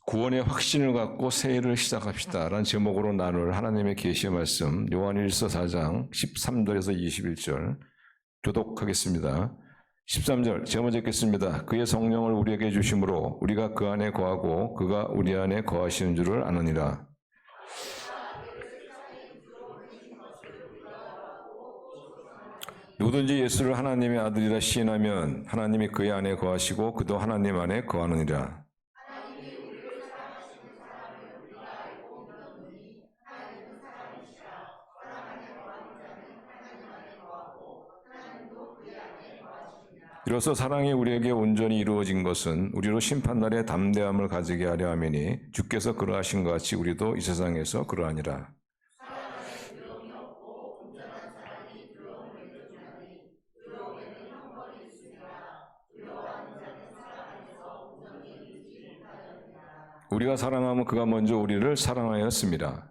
구원의 확신을 갖고 새해를 시작합시다 라는 제목으로 나눌 하나님의 계시의 말씀 요한일서 4장 13절에서 21절 교독하겠습니다. 13절 제가 먼저 읽겠습니다. 그의 성령을 우리에게 주심으로 우리가 그 안에 거하고 그가 우리 안에 거하시는 줄을 아느니라. 누구든지 예수를 하나님의 아들이라 시인하면 하나님이 그의 안에 거하시고 그도 하나님 안에 거하느니라. 이로써 사랑이 우리에게 온전히 이루어진 것은 우리로 심판날에 담대함을 가지게 하려 함이니 주께서 그러하신 것 같이 우리도 이 세상에서 그러하니라. 우리가 사랑하면 그가 먼저 우리를 사랑하였습니다.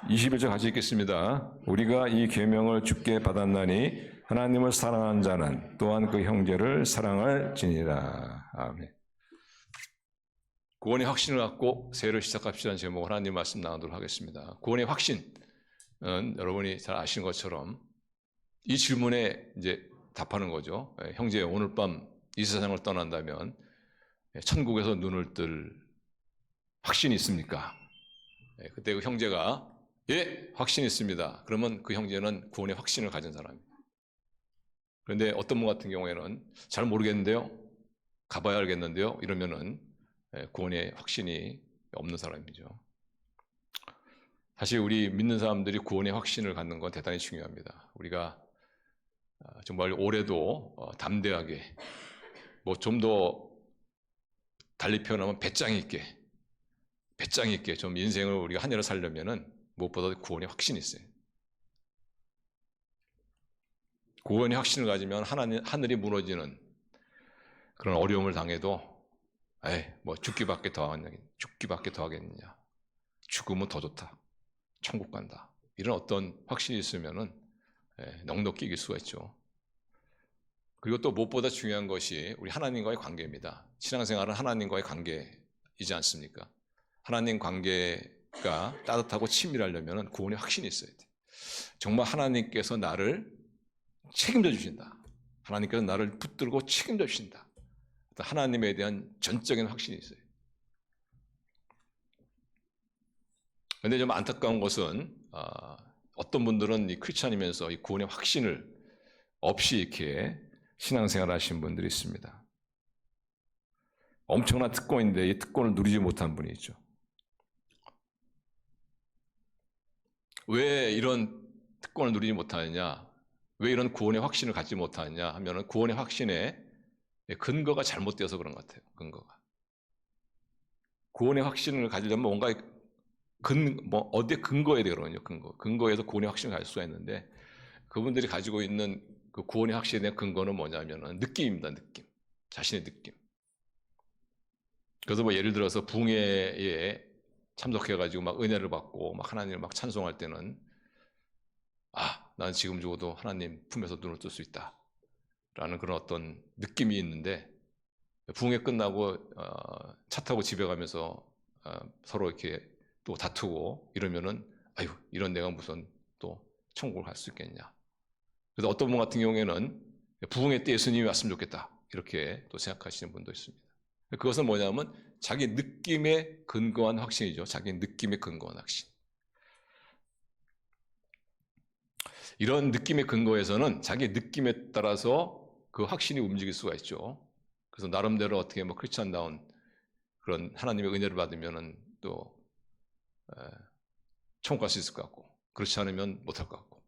21절 같이 읽겠습니다. 우리가 이 계명을 주께 받았나니 하나님을 사랑하는 자는 또한 그 형제를 사랑할지니라. 아멘. 구원의 확신을 갖고 새해를 시작합시다는 제목으로 하나님 말씀 나누도록 하겠습니다. 구원의 확신은 여러분이 잘 아시는 것처럼 이 질문에 이제 답하는 거죠. 형제, 오늘 밤 이 세상을 떠난다면 천국에서 눈을 뜰 확신이 있습니까? 그때 그 형제가 예, 확신이 있습니다. 그러면 그 형제는 구원의 확신을 가진 사람입니다. 그런데 어떤 분 같은 경우에는 잘 모르겠는데요, 가봐야 알겠는데요, 이러면은 구원의 확신이 없는 사람이죠. 사실 우리 믿는 사람들이 구원의 확신을 갖는 건 대단히 중요합니다. 우리가 정말 올해도 담대하게 뭐 좀 더 달리 표현하면 배짱 있게 좀 인생을 우리가 한 해를 살려면은 무엇보다 구원의 확신이 있어요. 구원의 확신을 가지면 하늘이 무너지는 그런 어려움을 당해도 뭐 죽기밖에 더 하겠느냐. 죽으면 더 좋다. 천국 간다. 이런 어떤 확신이 있으면은 넉넉히 이길 수가 있죠. 그리고 또 무엇보다 중요한 것이 우리 하나님과의 관계입니다. 신앙생활은 하나님과의 관계이지 않습니까? 하나님 관계가 따뜻하고 친밀하려면 구원의 확신이 있어야 돼. 정말 하나님께서 나를 책임져 주신다. 하나님께서 나를 붙들고 책임져 주신다. 하나님에 대한 전적인 확신이 있어요. 그런데 좀 안타까운 것은 어떤 분들은 이 크리스찬이면서 이 구원의 확신을 없이 이렇게 신앙생활 하신 분들이 있습니다. 엄청난 특권인데 이 특권을 누리지 못한 분이 있죠. 왜 이런 특권을 누리지 못하느냐, 왜 이런 구원의 확신을 갖지 못하느냐 하면은 구원의 확신의 근거가 잘못되어서 그런 것 같아요. 구원의 확신을 가지려면 뭔가 어디에 근거해야 되거든요. 근거에서 구원의 확신을 가질 수가 있는데 그분들이 가지고 있는 그 구원의 확신에 대한 근거는 뭐냐면은 느낌입니다. 자신의 느낌. 그래서 뭐 예를 들어서 붕해에 참석해가지고 막 은혜를 받고 막 하나님을 막 찬송할 때는 난 지금 죽어도 하나님 품에서 눈을 뜰 수 있다 라는 그런 어떤 느낌이 있는데, 붕해 끝나고 차 타고 집에 가면서 서로 이렇게 또 다투고 이러면은 이런 내가 무슨 또 천국을 갈 수 있겠냐. 그래서 어떤 분 같은 경우에는 부흥회 때 예수님이 왔으면 좋겠다 이렇게 또 생각하시는 분도 있습니다. 그것은 뭐냐면 자기 느낌에 근거한 확신이죠. 자기 느낌에 근거한 확신. 이런 느낌의 근거에서는 자기 느낌에 따라서 그 확신이 움직일 수가 있죠. 그래서 나름대로 어떻게 뭐 크리스찬다운 그런 하나님의 은혜를 받으면은 또 천국 갈 수 있을 것 같고, 그렇지 않으면 못할 것 같고,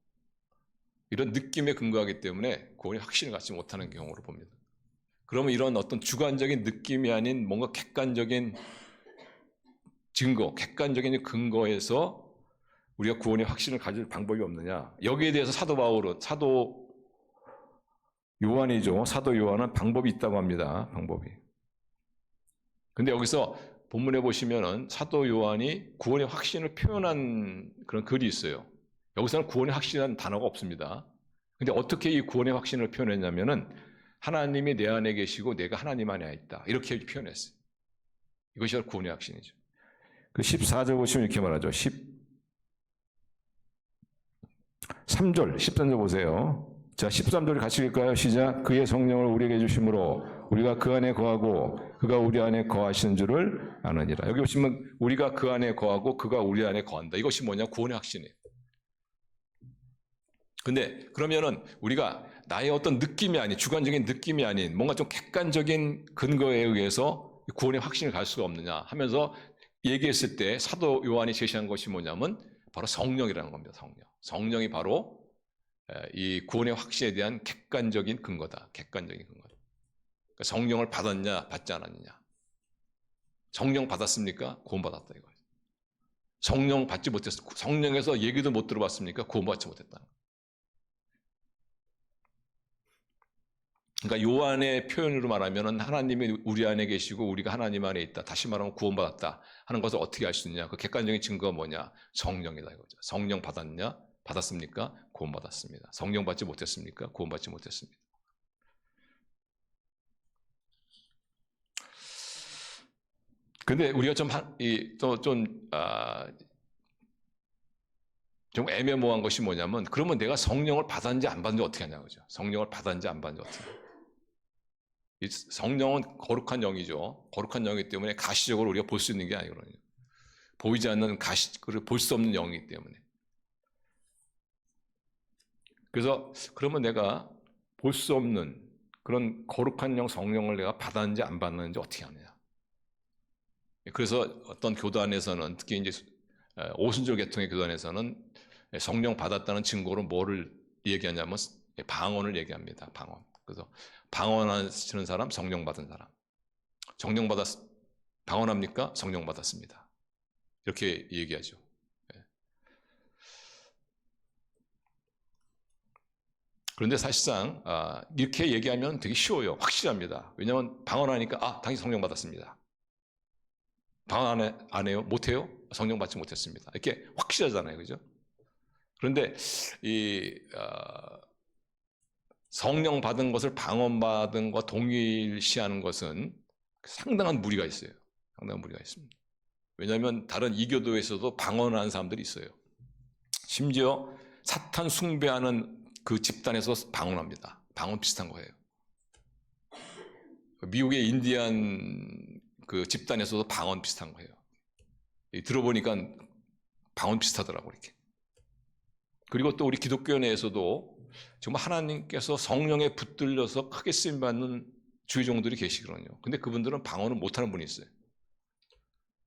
이런 느낌에 근거하기 때문에 구원의 확신을 갖지 못하는 경우로 봅니다. 그러면 이런 어떤 주관적인 느낌이 아닌 뭔가 객관적인 증거, 객관적인 근거에서 우리가 구원의 확신을 가질 방법이 없느냐. 여기에 대해서 사도 요한은 방법이 있다고 합니다. 방법이. 근데 여기서 본문에 보시면은 사도 요한이 구원의 확신을 표현한 그런 글이 있어요. 여기서는 구원의 확신이라는 단어가 없습니다. 근데 어떻게 이 구원의 확신을 표현했냐면은 하나님이 내 안에 계시고 내가 하나님 안에 있다. 이렇게 표현했어요. 이것이 바로 구원의 확신이죠. 그 14절 보시면 이렇게 말하죠. 13절, 13절 보세요. 자, 13절을 같이 읽을까요? 시작. 그의 성령을 우리에게 주심으로 우리가 그 안에 거하고 그가 우리 안에 거하시는 줄을 아느니라. 여기 보시면 우리가 그 안에 거하고 그가 우리 안에 거한다. 이것이 뭐냐? 구원의 확신이에요. 근데 그러면은 우리가 나의 어떤 느낌이 아닌, 주관적인 느낌이 아닌 뭔가 좀 객관적인 근거에 의해서 구원의 확신을 갈 수가 없느냐 하면서 얘기했을 때 사도 요한이 제시한 것이 뭐냐면 바로 성령이라는 겁니다. 성령이 바로 이 구원의 확신에 대한 객관적인 근거다. 객관적인 근거다. 그러니까 성령을 받았냐, 받지 않았느냐. 성령 받았습니까? 구원받았다 이거예요. 성령 받지 못했어. 성령에서 얘기도 못 들어봤습니까? 구원받지 못했다. 그러니까 요한의 표현으로 말하면 하나님이 우리 안에 계시고 우리가 하나님 안에 있다. 다시 말하면 구원받았다 하는 것을 어떻게 알 수 있느냐. 그 객관적인 증거가 뭐냐. 성령이다 이거죠. 성령 받았냐? 받았습니까? 구원받았습니다. 성령 받지 못했습니까? 구원받지 못했습니다. 근데 우리가 좀 애매모호한 것이 뭐냐면 그러면 내가 성령을 받았는지 안 받았는지 어떻게 하냐 그죠? 성령을 받았는지 안 받았는지 어떻게 하냐. 성령은 거룩한 영이죠. 거룩한 영이기 때문에 가시적으로 우리가 볼 수 있는 게 아니거든요. 보이지 않는 가시를 볼 수 없는 영이기 때문에. 그래서 그러면 내가 볼 수 없는 그런 거룩한 영 성령을 내가 받았는지 안 받았는지 어떻게 하느냐. 그래서 어떤 교단에서는 특히 이제 오순절 계통의 교단에서는 성령 받았다는 증거로 뭐를 얘기하냐면 방언을 얘기합니다. 방언. 그래서 방언하시는 사람, 성령 받은 사람. 방언합니까? 성령 받았습니다. 이렇게 얘기하죠. 그런데 사실상 이렇게 얘기하면 되게 쉬워요. 확실합니다. 왜냐하면 방언하니까 당연히 성령 받았습니다. 방언 안 해요? 못해요? 성령 받지 못했습니다. 이렇게 확실하잖아요. 그죠? 그런데 성령 받은 것을 방언 받은 것과 동일시하는 것은 상당한 무리가 있어요. 상당한 무리가 있습니다. 왜냐하면 다른 이교도에서도 방언하는 사람들이 있어요. 심지어 사탄 숭배하는 그 집단에서 방언합니다. 방언 비슷한 거예요. 미국의 인디안 그 집단에서도 방언 비슷한 거예요. 들어보니까 방언 비슷하더라고 이렇게. 그리고 또 우리 기독교 내에서도 정말 하나님께서 성령에 붙들려서 크게 쓰임 받는 주의종들이 계시거든요. 근데 그분들은 방언을 못하는 분이 있어요.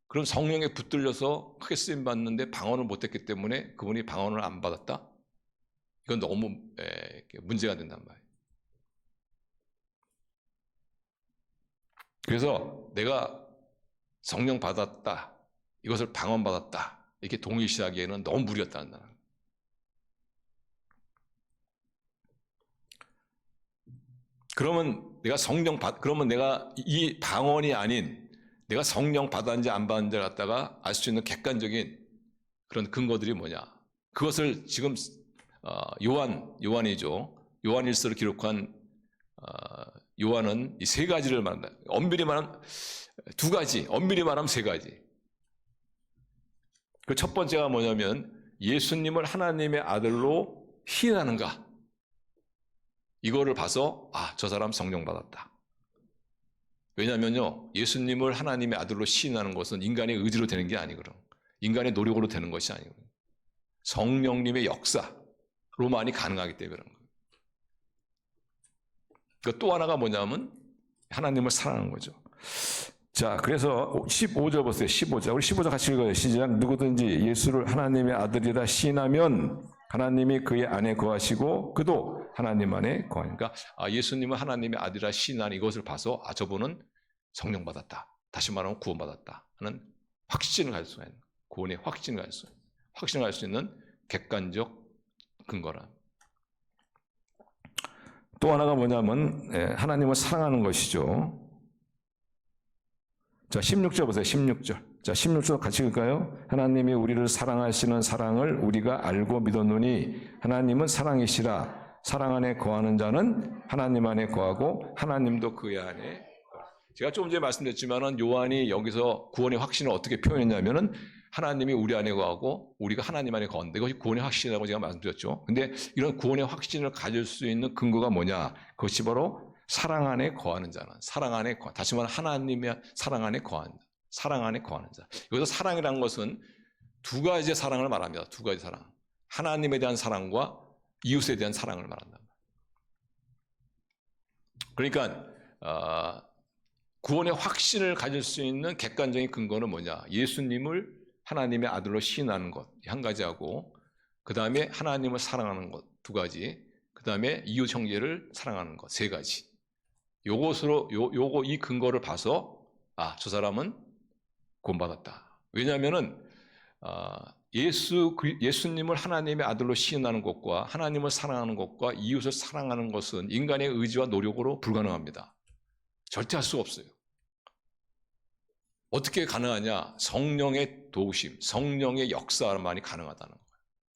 그럼 성령에 붙들려서 크게 쓰임 받는데 방언을 못했기 때문에 그분이 방언을 안 받았다? 이건 너무 문제가 된단 말이에요. 그래서 내가 성령 받았다, 이것을 방언 받았다 이렇게 동일시하기에는 너무 무리였다는 거예요. 그러면 내가 이 방언이 아닌 내가 성령 받았는지 안 받았는지를 갖다가 알 수 있는 객관적인 그런 근거들이 뭐냐? 그것을 지금 요한이죠. 요한일서를 기록한 요한은 이 세 가지를 말한다. 엄밀히 말하면 두 가지, 엄밀히 말하면 세 가지. 그 첫 번째가 뭐냐면 예수님을 하나님의 아들로 시인하는가? 이거를 봐서 저 사람 성령 받았다. 왜냐하면요, 예수님을 하나님의 아들로 시인하는 것은 인간의 의지로 되는 게 아니거든. 인간의 노력으로 되는 것이 아니거든. 성령님의 역사로만이 가능하기 때문에 그런 거예요. 또 하나가 뭐냐면 하나님을 사랑하는 거죠. 자, 그래서 15절 보세요. 15절. 우리 15절 같이 읽어요. 시작. 누구든지 예수를 하나님의 아들이라 시인하면 하나님이 그의 안에 거하시고 그도 하나님 안에 거하니까 예수님은 하나님의 아들이라 시인한 이것을 봐서 저분은 성령 받았다. 다시 말하면 구원받았다 하는 확신을 가질 수가 있는, 구원의 확신을 가질 수 있는 객관적 근거라. 또 하나가 뭐냐면 하나님을 사랑하는 것이죠. 자, 16절 보세요. 16절. 자, 16절 같이 읽을까요? 하나님이 우리를 사랑하시는 사랑을 우리가 알고 믿었노니 하나님은 사랑이시라. 사랑 안에 거하는 자는 하나님 안에 거하고 하나님도 그의 안에. 제가 조금 전에 말씀드렸지만은 요한이 여기서 구원의 확신을 어떻게 표현했냐면은 하나님이 우리 안에 거하고 우리가 하나님 안에 거한다. 이것이 구원의 확신이라고 제가 말씀드렸죠. 근데 이런 구원의 확신을 가질 수 있는 근거가 뭐냐? 그것이 바로 사랑 안에 거하는 자는, 사랑 안에 다시 말하면 하나님의 사랑 안에 거한다. 사랑 안에 거하는 자. 여기서 사랑이라는 것은 두 가지의 사랑을 말합니다. 두 가지 사랑. 하나님에 대한 사랑과 이웃에 대한 사랑을 말한다. 그러니까 구원의 확신을 가질 수 있는 객관적인 근거는 뭐냐? 예수님을 하나님의 아들로 시인하는 것 한 가지하고, 그 다음에 하나님을 사랑하는 것 두 가지, 그 다음에 이웃 형제를 사랑하는 것 세 가지. 요것으로 이 근거를 봐서 저 사람은 구원받았다. 왜냐하면은 예수님을 하나님의 아들로 시인하는 것과 하나님을 사랑하는 것과 이웃을 사랑하는 것은 인간의 의지와 노력으로 불가능합니다. 절대 할 수가 없어요. 어떻게 가능하냐? 성령의 도우심, 성령의 역사만이 가능하다는 거예요.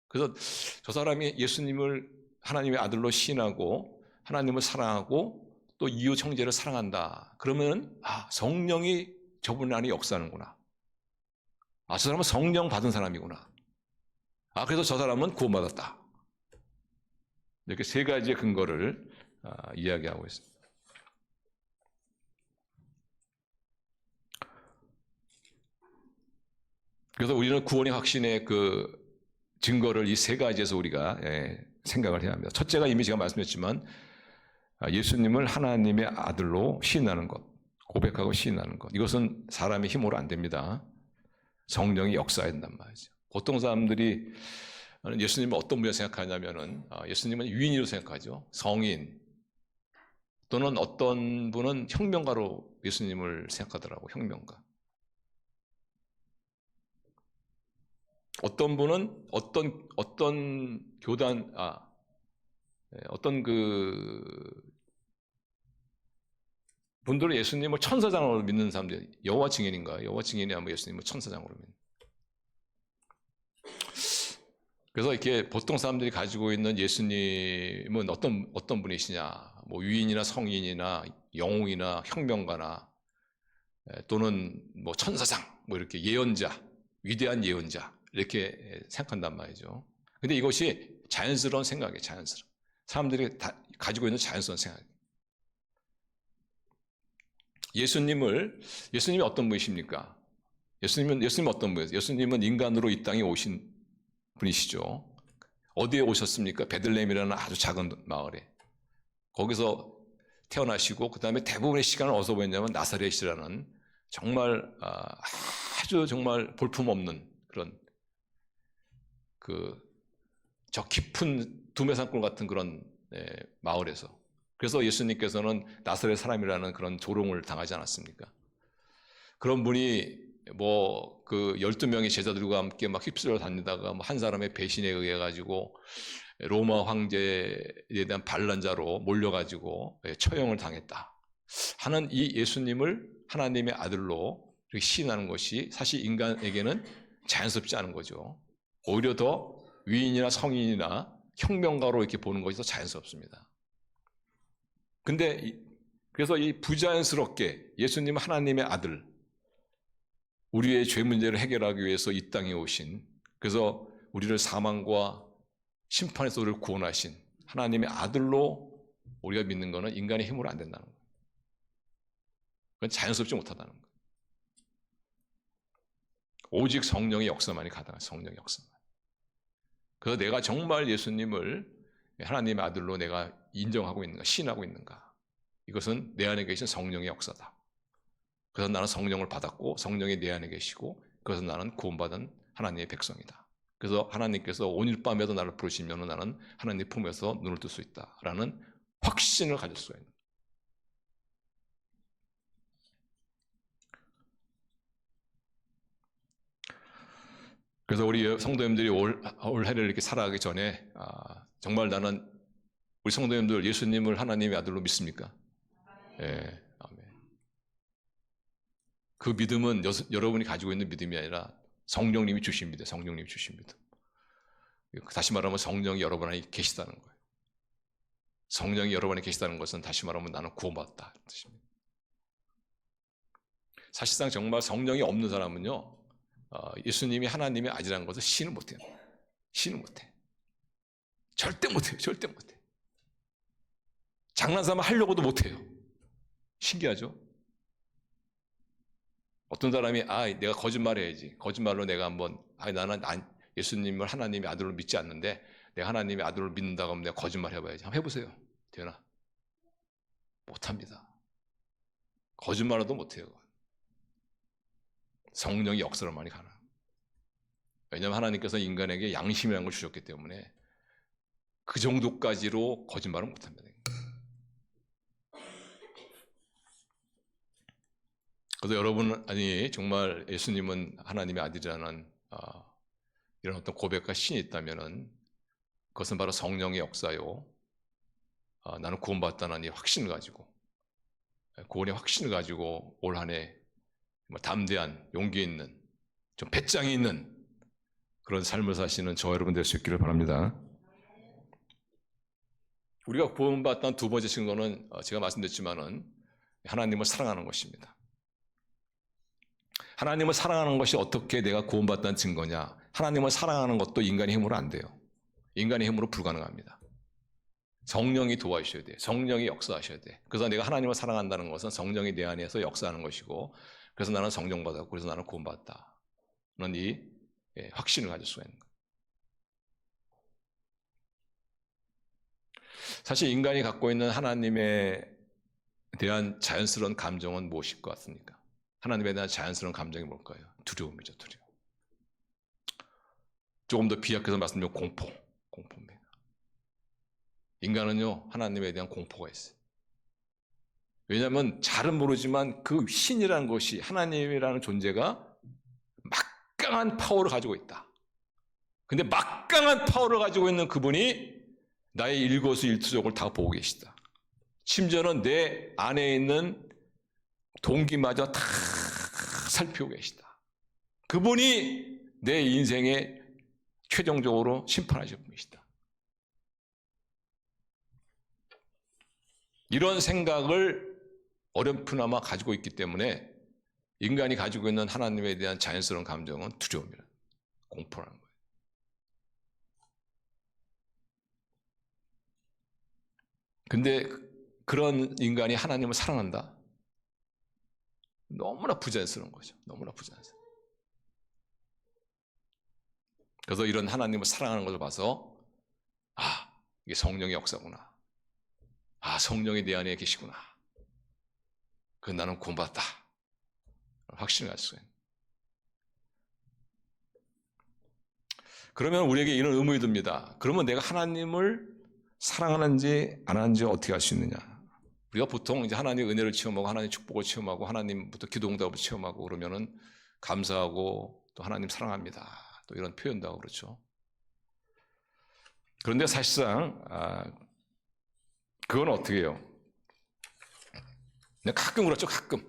그래서 저 사람이 예수님을 하나님의 아들로 시인하고 하나님을 사랑하고 또 이웃 형제를 사랑한다. 그러면 성령이 저분 안에 역사하는구나. 저 사람은 성령 받은 사람이구나. 그래서 저 사람은 구원받았다. 이렇게 세 가지의 근거를 이야기하고 있습니다. 그래서 우리는 구원의 확신의 그 증거를 이 세 가지에서 우리가 생각을 해야 합니다. 첫째가 이미 제가 말씀드렸지만 예수님을 하나님의 아들로 시인하는 것, 고백하고 시인하는 것. 이것은 사람의 힘으로 안 됩니다. 성령이 역사한단 말이죠. 보통 사람들이 예수님을 어떤 분이라고 생각하냐면은 예수님은 유인이라고 생각하죠. 성인 또는 어떤 분은 혁명가로 예수님을 생각하더라고. 혁명가. 어떤 분은 어떤 교단 어떤 그 분들은 예수님을 천사장으로 믿는 사람들, 여호와 증인인가? 여호와 증인이 아마 예수님을 천사장으로 믿는. 그래서 이렇게 보통 사람들이 가지고 있는 예수님은 어떤 분이시냐? 뭐 유인이나 성인이나 영웅이나 혁명가나 또는 뭐 천사장, 뭐 이렇게 예언자, 위대한 예언자 이렇게 생각한단 말이죠. 근데 이것이 자연스러운 생각이에요. 자연스러운. 사람들이 다 가지고 있는 자연스러운 생각이에요. 예수님이 어떤 분이십니까? 예수님은 어떤 분이세요? 예수님은 인간으로 이 땅에 오신 분이시죠. 어디에 오셨습니까? 베들레헴이라는 아주 작은 마을에. 거기서 태어나시고 그 다음에 대부분의 시간을 어디서 보냈냐면 나사렛이라는 정말 아주 정말 볼품없는 그런 저 깊은 두메산골 같은 그런 마을에서. 그래서 예수님께서는 나사렛 사람이라는 그런 조롱을 당하지 않았습니까? 그런 분이 뭐 그 12명의 제자들과 함께 막 휩쓸려 다니다가 한 사람의 배신에 의해 가지고 로마 황제에 대한 반란자로 몰려가지고 처형을 당했다 하는 이 예수님을 하나님의 아들로 시인하는 것이 사실 인간에게는 자연스럽지 않은 거죠. 오히려 더 위인이나 성인이나 혁명가로 이렇게 보는 것이 더 자연스럽습니다. 근데 그래서 이 부자연스럽게 예수님은 하나님의 아들, 우리의 죄 문제를 해결하기 위해서 이 땅에 오신, 그래서 우리를 사망과 심판에서 우리를 구원하신 하나님의 아들로 우리가 믿는 것은 인간의 힘으로 안 된다는 거예요. 그건 자연스럽지 못하다는 거예요. 오직 성령의 역사만이 가능한 성령의 역사만. 그래서 내가 정말 예수님을 하나님의 아들로 내가 인정하고 있는가, 신하고 있는가. 이것은 내 안에 계신 성령의 역사다. 그래서 나는 성령을 받았고 성령이 내 안에 계시고 그래서 나는 구원받은 하나님의 백성이다. 그래서 하나님께서 오늘 밤에도 나를 부르시면 나는 하나님 품에서 눈을 뜰 수 있다라는 확신을 가질 수가 있는. 그래서 우리 성도님들이 올해를 이렇게 살아가기 전에 정말 나는 우리 성도님들 예수님을 하나님의 아들로 믿습니까? 예, 아멘. 그 믿음은 여러분이 가지고 있는 믿음이 아니라 성령님이 주신 믿음, 성령님이 주신 믿음. 다시 말하면 성령이 여러분 안에 계시다는 거예요. 성령이 여러분 안에 계시다는 것은 다시 말하면 나는 구원받았다 뜻입니다. 사실상 정말 성령이 없는 사람은요, 예수님이 하나님의 아들이라는 것을 시인을 못해요. 시인을 못해. 절대 못해요. 절대 못해. 장난삼아 하려고도 못해요. 신기하죠? 어떤 사람이 내가 거짓말해야지. 거짓말로 내가 한번 나는 예수님을 하나님의 아들로 믿지 않는데 내가 하나님의 아들로 믿는다고 하면 내가 거짓말 해봐야지. 한번 해보세요. 되나? 못합니다. 거짓말도 못해요. 성령의 역사로만이 가능합니다. 왜냐하면 하나님께서 인간에게 양심이라는 걸 주셨기 때문에 그 정도까지로 거짓말은 못합니다. 그래서 여러분, 정말 예수님은 하나님의 아들이라는 이런 어떤 고백과 신이 있다면은 그것은 바로 성령의 역사요. 나는 구원받았다는 이 확신을 가지고, 구원의 확신을 가지고 올 한 해 담대한, 용기 있는, 좀 배짱이 있는 그런 삶을 사시는 저 여러분 될 수 있기를 바랍니다. 우리가 구원받았다는 두 번째 증거는 제가 말씀드렸지만은 하나님을 사랑하는 것입니다. 하나님을 사랑하는 것이 어떻게 내가 구원받았다는 증거냐? 하나님을 사랑하는 것도 인간의 힘으로 안 돼요. 인간의 힘으로 불가능합니다. 성령이 도와주셔야 돼요. 성령이 역사하셔야 돼요. 그래서 내가 하나님을 사랑한다는 것은 성령이 내 안에서 역사하는 것이고, 그래서 나는 성령받았고, 그래서 나는 구원받았다는 이 확신을 가질 수가 있는 거예요. 사실 인간이 갖고 있는 하나님에 대한 자연스러운 감정은 무엇일 것 같습니까? 하나님에 대한 자연스러운 감정이 뭘까요? 두려움이죠, 두려움. 조금 더 비약해서 말씀드리면 공포입니다. 인간은요, 하나님에 대한 공포가 있어요. 왜냐하면 잘은 모르지만 그 신이라는 것이, 하나님이라는 존재가 막강한 파워를 가지고 있다. 근데 막강한 파워를 가지고 있는 그분이 나의 일거수일투족을 다 보고 계시다. 심지어는 내 안에 있는 동기마저 다 살피고 계시다. 그분이 내 인생에 최종적으로 심판하실 분이시다. 이런 생각을 어렴풋나마 가지고 있기 때문에 인간이 가지고 있는 하나님에 대한 자연스러운 감정은 두려움이라, 공포라는 거예요. 근데 그런 인간이 하나님을 사랑한다? 너무나 부자연스러운 거죠. 너무나 부자연스러워. 그래서 이런 하나님을 사랑하는 것을 봐서 이게 성령의 역사구나. 성령이 내 안에 계시구나. 나는 구원받았다. 확신을 가질 수가 있는. 그러면 우리에게 이런 의문이 듭니다. 그러면 내가 하나님을 사랑하는지 안 하는지 어떻게 알 수 있느냐? 우리가 보통 이제 하나님의 은혜를 체험하고 하나님의 축복을 체험하고 하나님부터 기도응답을 체험하고 그러면은 감사하고 또 하나님 사랑합니다. 또 이런 표현도 하고 그렇죠. 그런데 사실상 그건 어떻게 해요? 가끔 그렇죠. 가끔.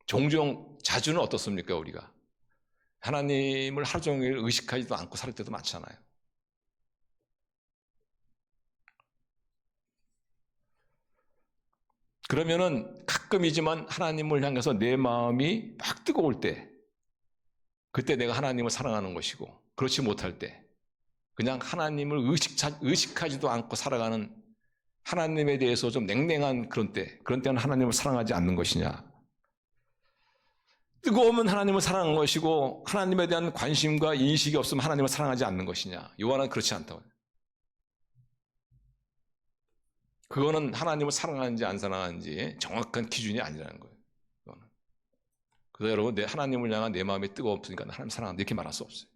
종종, 자주는 어떻습니까, 우리가? 하나님을 하루 종일 의식하지도 않고 살 때도 많잖아요. 그러면은 가끔이지만 하나님을 향해서 내 마음이 막 뜨거울 때, 그때 내가 하나님을 사랑하는 것이고, 그렇지 못할 때 그냥 하나님을 의식하지도 않고 살아가는, 하나님에 대해서 좀 냉랭한 그런 때는 하나님을 사랑하지 않는 것이냐? 뜨거우면 하나님을 사랑하는 것이고 하나님에 대한 관심과 인식이 없으면 하나님을 사랑하지 않는 것이냐? 요한은 그렇지 않다고 해요. 그거는 하나님을 사랑하는지 안 사랑하는지 정확한 기준이 아니라는 거예요. 그거는. 그래서 여러분, 하나님을 향한 내 마음이 뜨거웠으니까 하나님 사랑한다 이렇게 말할 수 없어요.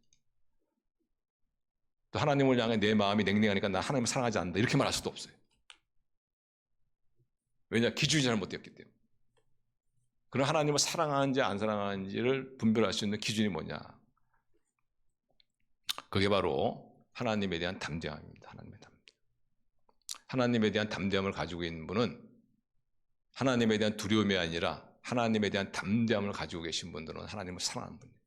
또 하나님을 향해 내 마음이 냉랭하니까 나 하나님을 사랑하지 않는다 이렇게 말할 수도 없어요. 왜냐? 기준이 잘못되었기 때문에. 그럼 하나님을 사랑하는지 안 사랑하는지를 분별할 수 있는 기준이 뭐냐? 그게 바로 하나님에 대한 담대함입니다. 하나님에 대한 담대함을 가지고 있는 분은 하나님에 대한 두려움이 아니라 하나님에 대한 담대함을 가지고 계신 분들은 하나님을 사랑하는 분이에요.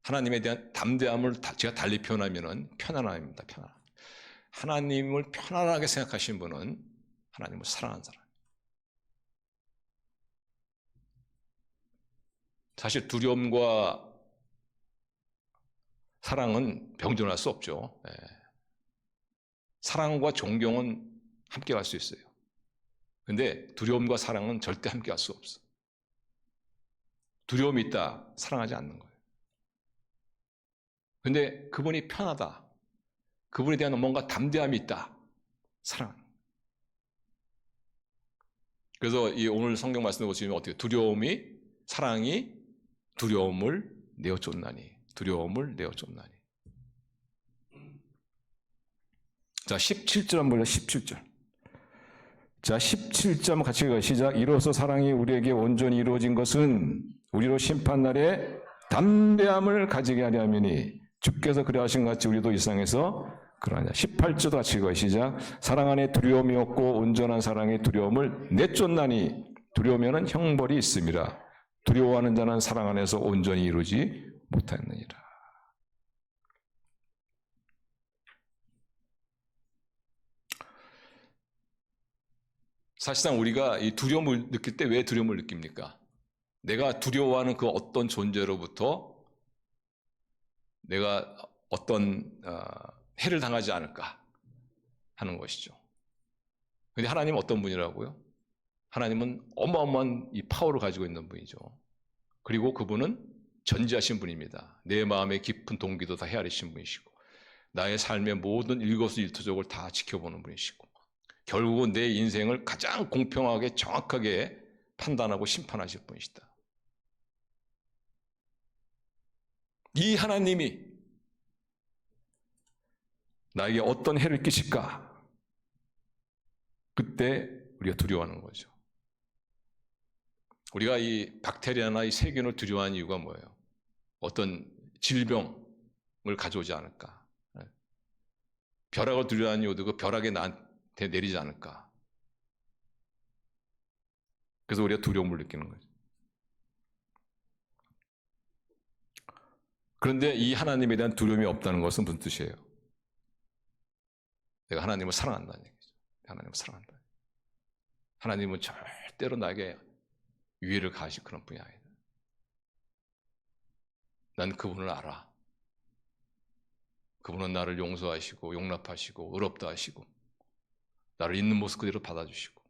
하나님에 대한 담대함을 제가 달리 표현하면 편안함입니다. 편안. 하나님을 편안하게 생각하시는 분은 하나님을 사랑하는 사람. 사실 두려움과 사랑은 병존할 수 없죠. 사랑과 존경은 함께 갈 수 있어요. 근데 두려움과 사랑은 절대 함께 할 수 없어. 두려움이 있다, 사랑하지 않는 거예요. 근데 그분이 편하다, 그분에 대한 뭔가 담대함이 있다, 사랑하는 거예요. 그래서 이 오늘 성경 말씀을 보시면 어떻게 사랑이 두려움을 내어 쫓나니, 두려움을 내어 쫓나니. 자, 17절 한번 볼래요. 17절. 자, 17절 같이 가 시작. 이로써 사랑이 우리에게 온전히 이루어진 것은 우리로 심판날에 담대함을 가지게 하려 함이니 주께서 그리하신 것 같이 우리도 이 세상에서 그러하냐. 18절도 같이 가 시작. 사랑 안에 두려움이 없고 온전한 사랑의 두려움을 내쫓나니 두려우면은 형벌이 있음이라. 두려워하는 자는 사랑 안에서 온전히 이루지 못하느니라. 사실상 우리가 이 두려움을 느낄 때 왜 두려움을 느낍니까? 내가 두려워하는 그 어떤 존재로부터 내가 어떤 해를 당하지 않을까 하는 것이죠. 그런데 하나님은 어떤 분이라고요? 하나님은 어마어마한 이 파워를 가지고 있는 분이죠. 그리고 그분은 전지하신 분입니다. 내 마음의 깊은 동기도 다 헤아리신 분이시고 나의 삶의 모든 일거수일투족을 다 지켜보는 분이시고 결국은 내 인생을 가장 공평하게 정확하게 판단하고 심판하실 분이시다. 이 하나님이 나에게 어떤 해를 끼칠까? 그때 우리가 두려워하는 거죠. 우리가 이 박테리아나 이 세균을 두려워하는 이유가 뭐예요? 어떤 질병을 가져오지 않을까? 벼락을 두려워하는 이유도 그 벼락이 나한테 내리지 않을까? 그래서 우리가 두려움을 느끼는 거죠. 그런데 이 하나님에 대한 두려움이 없다는 것은 무슨 뜻이에요? 내가 하나님을 사랑한다는 얘기죠. 하나님을 사랑한다. 하나님은 절대로 나에게 위해를 가하실 그런 분이 아니다. 난 그분을 알아. 그분은 나를 용서하시고 용납하시고 의롭다 하시고 나를 있는 모습 그대로 받아주시고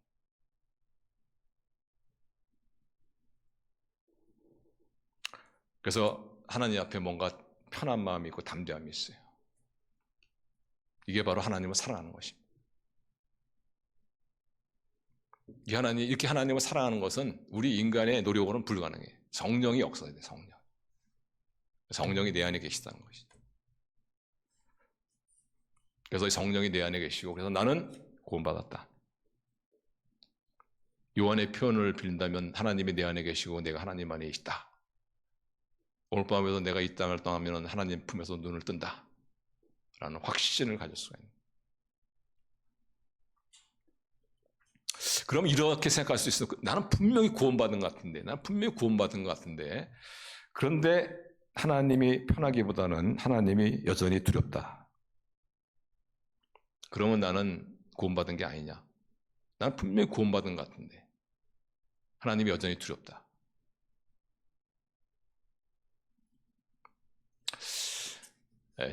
그래서 하나님 앞에 뭔가 편한 마음이 있고 담대함이 있어요. 이게 바로 하나님을 사랑하는 것입니다. 이렇게 하나님을 사랑하는 것은 우리 인간의 노력으로는 불가능해요. 성령이 역사해야 돼요. 성령이 내 안에 계시다는 것이죠. 그래서 성령이 내 안에 계시고 그래서 나는 구원받았다. 요한의 표현을 빌린다면 하나님이 내 안에 계시고 내가 하나님 안에 있다. 오늘 밤에도 내가 이 땅을 떠나면 하나님 품에서 눈을 뜬다. 라는 확신을 가질 수가 있는. 그럼 이렇게 생각할 수 있어. 나는 분명히 구원받은 것 같은데. 그런데 하나님이 편하기보다는 하나님이 여전히 두렵다. 그러면 나는 구원받은 게 아니냐. 나는 분명히 구원받은 것 같은데 하나님이 여전히 두렵다.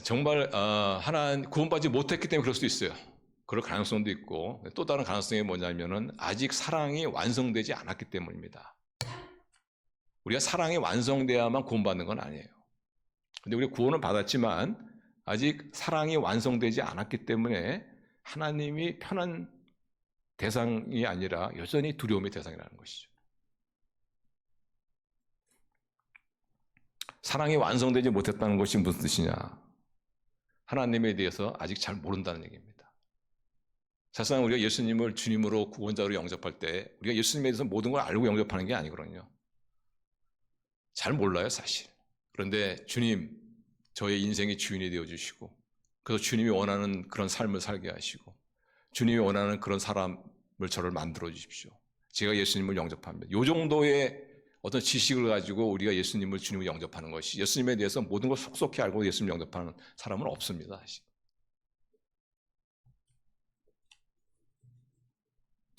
정말 구원받지 못했기 때문에 그럴 수도 있어요. 그럴 가능성도 있고 또 다른 가능성이 뭐냐면은 아직 사랑이 완성되지 않았기 때문입니다. 우리가 사랑이 완성돼야만 구원받는 건 아니에요. 근데 우리 구원을 받았지만 아직 사랑이 완성되지 않았기 때문에 하나님이 편한 대상이 아니라 여전히 두려움의 대상이라는 것이죠. 사랑이 완성되지 못했다는 것이 무슨 뜻이냐? 하나님에 대해서 아직 잘 모른다는 얘기입니다. 사실상 우리가 예수님을 주님으로 구원자로 영접할 때 우리가 예수님에 대해서 모든 걸 알고 영접하는 게 아니거든요. 잘 몰라요, 사실. 그런데 주님, 저의 인생의 주인이 되어주시고 그래서 주님이 원하는 그런 삶을 살게 하시고 주님이 원하는 그런 사람을 저를 만들어 주십시오. 제가 예수님을 영접합니다. 이 정도의 어떤 지식을 가지고 우리가 예수님을 주님을 영접하는 것이, 예수님에 대해서 모든 걸 속속히 알고 예수님 영접하는 사람은 없습니다. 사실.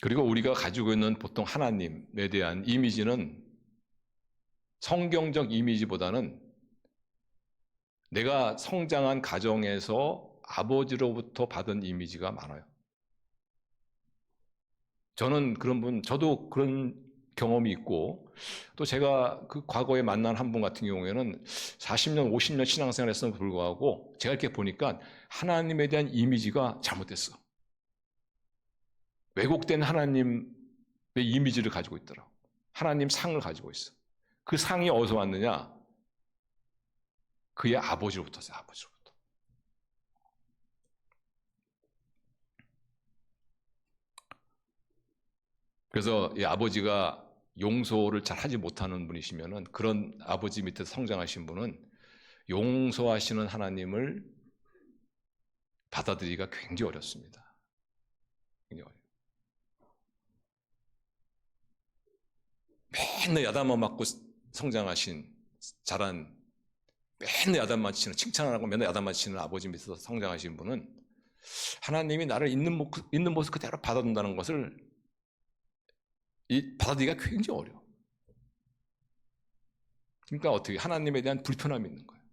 그리고 우리가 가지고 있는 보통 하나님에 대한 이미지는 성경적 이미지보다는 내가 성장한 가정에서 아버지로부터 받은 이미지가 많아요. 저도 그런 경험이 있고, 또 제가 그 과거에 만난 한 분 같은 경우에는 40년, 50년 신앙생활 했음에도 불구하고 제가 이렇게 보니까 하나님에 대한 이미지가 잘못됐어. 왜곡된 하나님의 이미지를 가지고 있더라고. 하나님 상을 가지고 있어. 그 상이 어디서 왔느냐? 그의 아버지로부터 왔어요. 아버지로부터. 그래서 이 아버지가 용서를 잘 하지 못하는 분이시면은, 그런 아버지 밑에서 성장하신 분은 용서하시는 하나님을 받아들이기가 굉장히 어렵습니다. 굉장히 어려워요. 맨날 야단만 맞고 성장하신, 자란, 맨날 야단만 치는, 칭찬하고 맨날 야단만 치는 아버지 밑에서 성장하신 분은 하나님이 나를 있는 모습 그대로 받아준다는 것을 받아들이기가 굉장히 어려워. 그러니까 어떻게 하나님에 대한 불편함이 있는 거예요.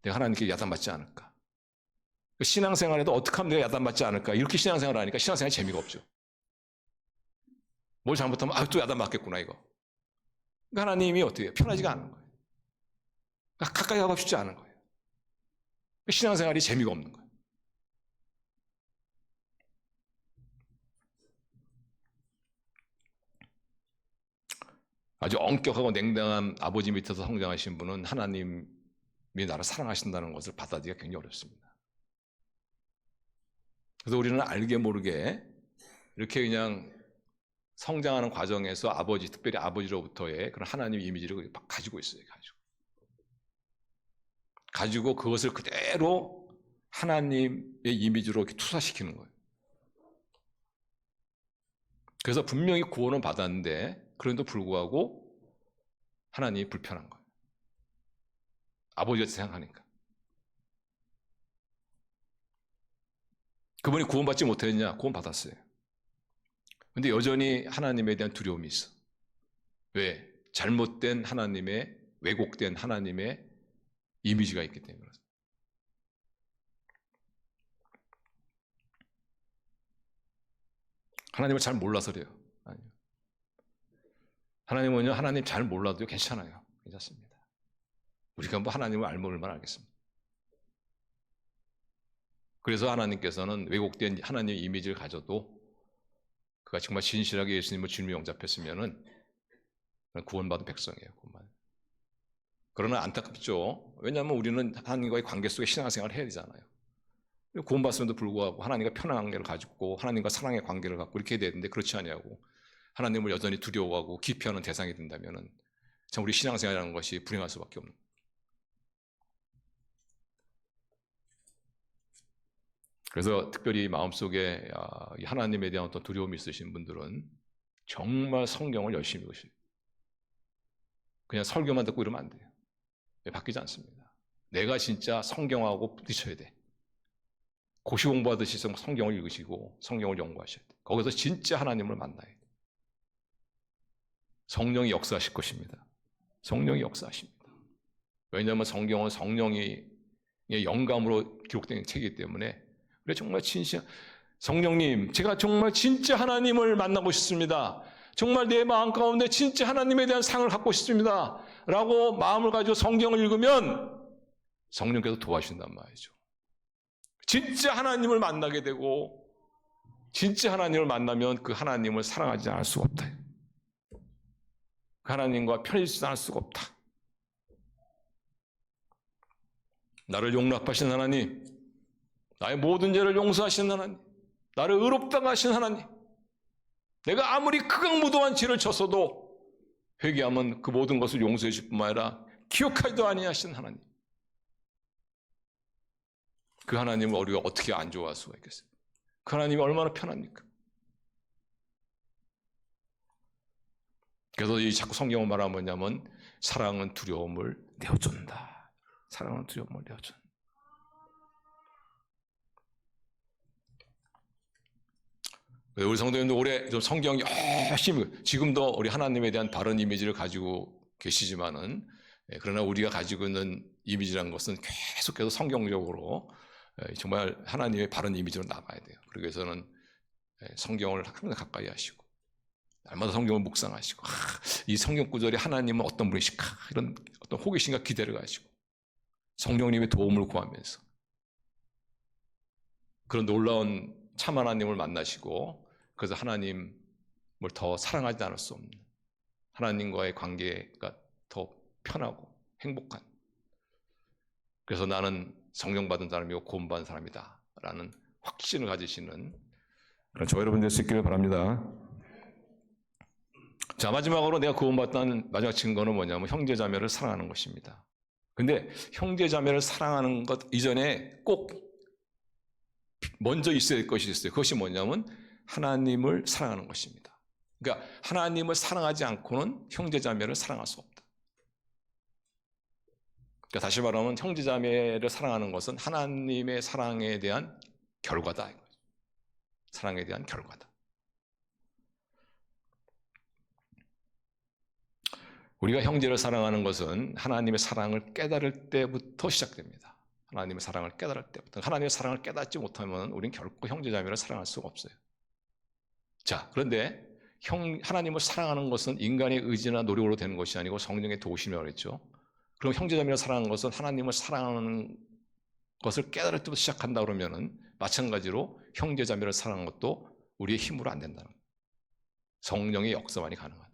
내가 하나님께 야단맞지 않을까? 신앙생활에도 어떻게 하면 내가 야단맞지 않을까? 이렇게 신앙생활을 하니까 신앙생활이 재미가 없죠. 뭘 잘못하면 또 야단맞겠구나 이거. 그러니까 하나님이 어떻게 해요? 편하지가 않은 거예요. 그러니까 가까이 가고 싶지 않은 거예요. 신앙생활이 재미가 없는 거예요. 아주 엄격하고 냉정한 아버지 밑에서 성장하신 분은 하나님이 나를 사랑하신다는 것을 받아들이기가 굉장히 어렵습니다. 그래서 우리는 알게 모르게 이렇게 그냥 성장하는 과정에서 특별히 아버지로부터의 그런 하나님 이미지를 가지고 있어요. 가지고 그것을 그대로 하나님의 이미지로 이렇게 투사시키는 거예요. 그래서 분명히 구원은 받았는데 그런데도 불구하고 하나님이 불편한 거예요. 아버지가 생각하니까. 그분이 구원받지 못했냐? 구원받았어요. 근데 여전히 하나님에 대한 두려움이 있어. 왜? 잘못된 하나님의, 왜곡된 하나님의 이미지가 있기 때문에. 하나님을 잘 몰라서 그래요. 아니요. 하나님은요, 하나님 잘 몰라도 괜찮아요. 괜찮습니다. 우리가 뭐 하나님을 알면 얼마나 알겠습니까? 그래서 하나님께서는 왜곡된 하나님의 이미지를 가져도 그가 정말 진실하게 예수님을 주님을 영접했으면은 구원받은 백성이에요. 그러나 안타깝죠. 왜냐하면 우리는 하나님과의 관계 속에 신앙생활을 해야 되잖아요. 구원받았음에도 불구하고 하나님과 편한 관계를 가지고 하나님과 사랑의 관계를 갖고 이렇게 해야 되는데 그렇지 않냐고, 하나님을 여전히 두려워하고 기피하는 대상이 된다면은 참 우리 신앙생활이라는 것이 불행할 수밖에 없는. 그래서 특별히 마음속에 하나님에 대한 어떤 두려움이 있으신 분들은 정말 성경을 열심히 읽으셔요. 그냥 설교만 듣고 이러면 안 돼요. 바뀌지 않습니다. 내가 진짜 성경하고 부딪혀야 돼. 고시 공부하듯이 성경을 읽으시고 성경을 연구하셔야 돼. 거기서 진짜 하나님을 만나야 돼. 성령이 역사하실 것입니다. 성령이 역사하십니다. 왜냐하면 성경은 성령의 영감으로 기록된 책이기 때문에. 그래, 정말 성령님, 제가 정말 진짜 하나님을 만나고 싶습니다. 정말 내 마음 가운데 진짜 하나님에 대한 상을 갖고 싶습니다. 라고 마음을 가지고 성경을 읽으면 성령께서 도와주신단 말이죠. 진짜 하나님을 만나게 되고, 진짜 하나님을 만나면 그 하나님을 사랑하지 않을 수가 없다. 그 하나님과 편해지지 않을 수가 없다. 나를 용납하신 하나님, 나의 모든 죄를 용서하시는 하나님, 나를 의롭다고 하신 하나님, 내가 아무리 극악무도한 죄를 졌어도 회개하면 그 모든 것을 용서해 줄 뿐만 아니라 기억하지도 아니하신 하나님, 그 하나님을 우리가 어떻게 안 좋아할 수가 있겠어요? 그 하나님이 얼마나 편합니까? 그래서 이 자꾸 성경을 말하면 뭐냐면 사랑은 두려움을 내어준다. 사랑은 두려움을 내어준다. 우리 성도님들 올해 좀 성경 열심히, 지금도 우리 하나님에 대한 바른 이미지를 가지고 계시지만은, 그러나 우리가 가지고 있는 이미지라는 것은 계속해서 성경적으로 정말 하나님의 바른 이미지로 남아야 돼요. 그러기 위해서는 성경을 항상 가까이 하시고 날마다 성경을 묵상하시고, 이 성경 구절이 하나님은 어떤 분이실까, 이런 어떤 호기심과 기대를 가지고 성령님의 도움을 구하면서 그런 놀라운 참 하나님을 만나시고, 그래서 하나님을 더 사랑하지 않을 수 없는, 하나님과의 관계가 더 편하고 행복한, 그래서 나는 성령 받은 사람이고 구원받은 사람이다 라는 확신을 가지시는 저 여러분 될 수 있기를 바랍니다. 자, 마지막으로 내가 구원받았다는 마지막 증거는 뭐냐면 형제자매를 사랑하는 것입니다. 근데 형제자매를 사랑하는 것 이전에 꼭 먼저 있어야 될 것이 있어요. 그것이 뭐냐면 하나님을 사랑하는 것입니다. 그러니까 하나님을 사랑하지 않고는 형제자매를 사랑할 수 없다. 그러니까 다시 말하면 형제자매를 사랑하는 것은 하나님의 사랑에 대한 결과다. 사랑에 대한 결과다. 우리가 형제를 사랑하는 것은 하나님의 사랑을 깨달을 때부터 시작됩니다. 하나님의 사랑을 깨달을 때부터. 하나님의 사랑을 깨닫지 못하면 우리는 결코 형제자매를 사랑할 수가 없어요. 자, 그런데 하나님을 사랑하는 것은 인간의 의지나 노력으로 되는 것이 아니고 성령의 도우심이라고 그랬죠. 그럼 형제자매를 사랑하는 것은 하나님을 사랑하는 것을 깨달을 때부터 시작한다 그러면은 마찬가지로 형제자매를 사랑하는 것도 우리의 힘으로 안 된다는 거예요. 성령의 역사만이 가능하다.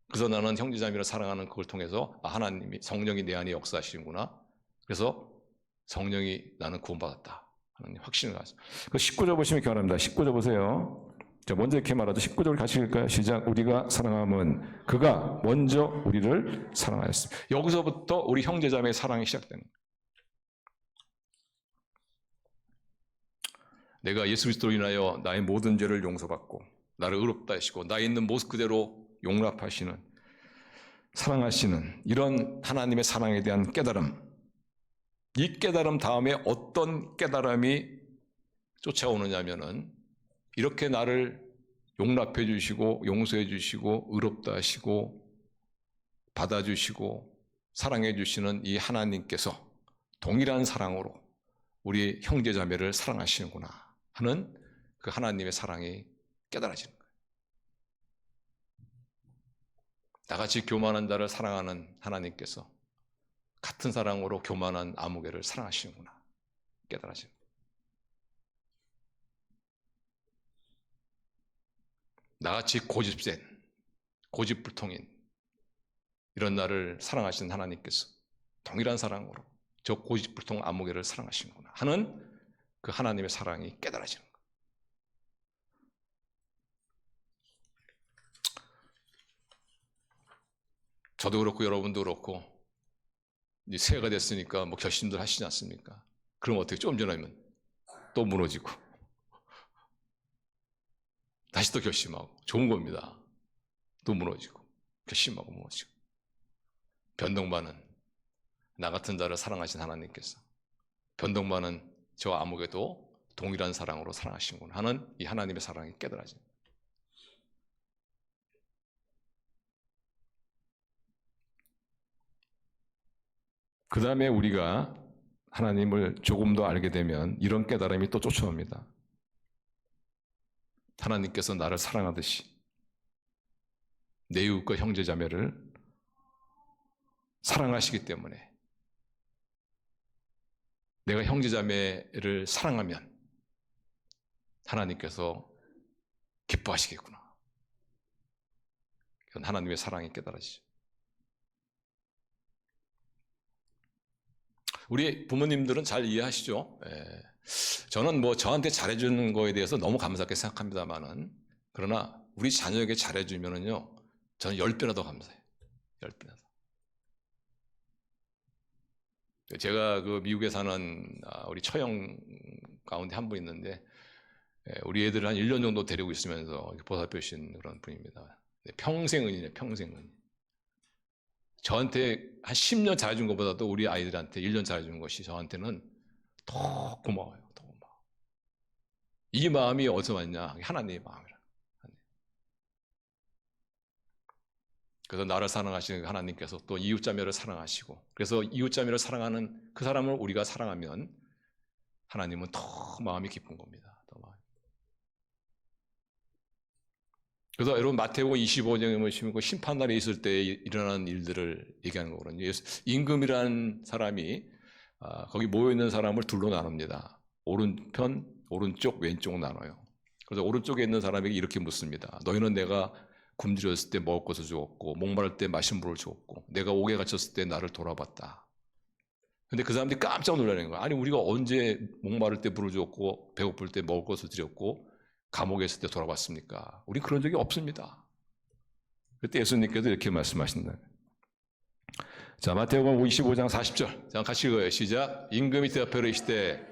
그래서 나는 형제자매를 사랑하는 그걸 통해서 하나님이, 성령이 내 안에 역사하시는구나. 그래서 성령이 나는 구원받았다 하는 확신을 가지고. 그 19절 보시면 이렇게 말합니다. 19절 보세요. 자, 먼저 이렇게 말하죠. 19절 같이 읽을까요? 시작. 우리가 사랑함은 그가 먼저 우리를 사랑하였습니다. 여기서부터 우리 형제자매의 사랑이 시작되는 거예요. 내가 예수 그리스도로 인하여 나의 모든 죄를 용서받고 나를 의롭다 하시고 나 있는 모습 그대로 용납하시는, 사랑하시는 이런 하나님의 사랑에 대한 깨달음, 이 깨달음 다음에 어떤 깨달음이 쫓아오느냐면은 이렇게 나를 용납해 주시고 용서해 주시고 의롭다 하시고 받아주시고 사랑해 주시는 이 하나님께서 동일한 사랑으로 우리 형제자매를 사랑하시는구나 하는 그 하나님의 사랑이 깨달아지는 거예요. 나같이 교만한 자를 사랑하는 하나님께서 같은 사랑으로 교만한 아무개를 사랑하시는구나 깨달아지는 거예요. 나같이 고집센, 고집불통인 이런 나를 사랑하시는 하나님께서 동일한 사랑으로 저 고집불통 아무개를 사랑하시는구나 하는 그 하나님의 사랑이 깨달아지는 거예요. 저도 그렇고 여러분도 그렇고 이제 새해가 됐으니까 뭐 결심들 하시지 않습니까? 그럼 어떻게 좀 전에 하면 또 무너지고 다시 또 결심하고 좋은 겁니다. 또 무너지고 결심하고 무너지고 변동반은 나 같은 자를 사랑하신 하나님께서 변동반은 저 아무개도 동일한 사랑으로 사랑하시는구나 하는 이 하나님의 사랑이 깨달아집니다. 그 다음에 우리가 하나님을 조금 더 알게 되면 이런 깨달음이 또 쫓아옵니다. 하나님께서 나를 사랑하듯이 내 이웃과 형제자매를 사랑하시기 때문에 내가 형제자매를 사랑하면 하나님께서 기뻐하시겠구나. 그건 하나님의 사랑이 깨달아지죠. 우리 부모님들은 잘 이해하시죠? 저는 뭐 저한테 잘해주는 거에 대해서 너무 감사하게 생각합니다만은, 그러나 우리 자녀에게 잘해주면은요, 저는 10배나 더 감사해요. 10배나 더. 제가 그 미국에 사는 우리 처형 가운데 한 분 있는데, 우리 애들을 한 1년 정도 데리고 있으면서 보살펴신 그런 분입니다. 평생 은이네, 평생 은. 저한테 한 10년 잘해준 것보다도 우리 아이들한테 1년 잘해준 것이 저한테는 더 고마워요. 더 고마워. 이 마음이 어디서 왔냐? 하나님의 마음이라. 그래서 나를 사랑하시는 하나님께서 또 이웃자매를 사랑하시고, 그래서 이웃자매를 사랑하는 그 사람을 우리가 사랑하면 하나님은 더 마음이 기쁜 겁니다. 더 마음이. 그래서 여러분 마태복음 25장에 보시면 그 심판날에 있을 때 일어나는 일들을 얘기하는 거거든요. 임금이라는 사람이 거기 모여있는 사람을 둘로 나눕니다. 오른편, 오른쪽, 왼쪽 나눠요. 그래서 오른쪽에 있는 사람에게 이렇게 묻습니다. 너희는 내가 굶주렸을 때 먹을 것을 주었고 목마를 때 마실 물을 주었고 내가 옥에 갇혔을 때 나를 돌아봤다. 근데 그 사람들이 깜짝 놀라는 거야. 아니 우리가 언제 목마를 때 물을 주었고 배고플 때 먹을 것을 드렸고 감옥에 있을 때 돌아봤습니까? 우리 그런 적이 없습니다. 그때 예수님께서 이렇게 말씀하신다. 자, 마태복음 25장 40절. 자, 같이 읽어요. 시작. 임금이 대답하여 이르시되